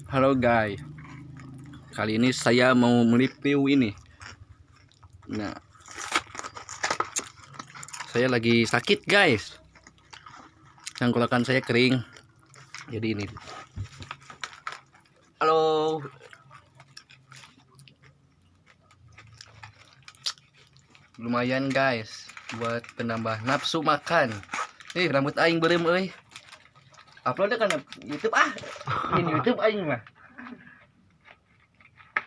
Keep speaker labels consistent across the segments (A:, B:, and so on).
A: Halo guys, kali ini saya mau mereview ini. Nah, saya lagi sakit guys. Tenggorokan saya kering. Jadi ini. Halo. Lumayan guys, buat penambah nafsu makan. Rambut aing berem euy. Upload kan YouTube ini YouTube aing mah.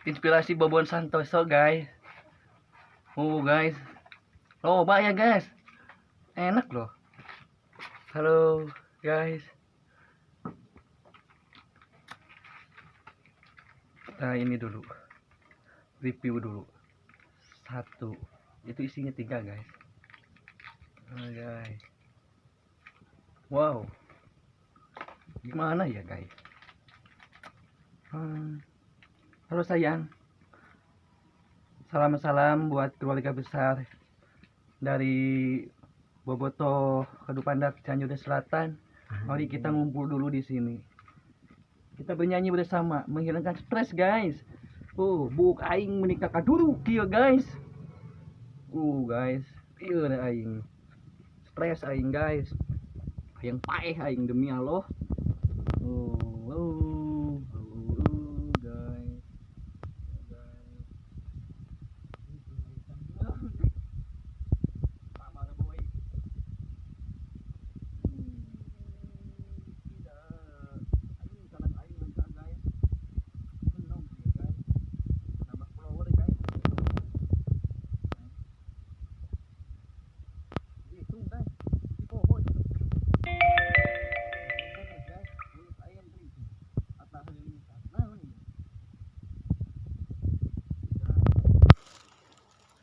A: Inspirasi Bobon Santoso guys. Guys. Loba ya guys. Enak loh. Halo guys. Nah ini dulu. Review dulu. 1. Itu isinya 3 guys. Guys. Wow. Gimana ya guys? Halo sayang. Salam buat keluarga besar dari Boboto, Kadupandak, Cianjur Selatan. Mari kita ngumpul dulu di sini. Kita bernyanyi bersama, menghilangkan stres guys. Buk aing menikah dulu kieu guys. Guys, ieu aing. Stres aing guys. Yang paeh aing demi Allah.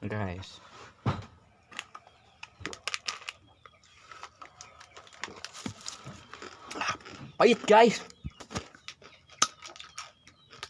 A: Guys, pahit guys.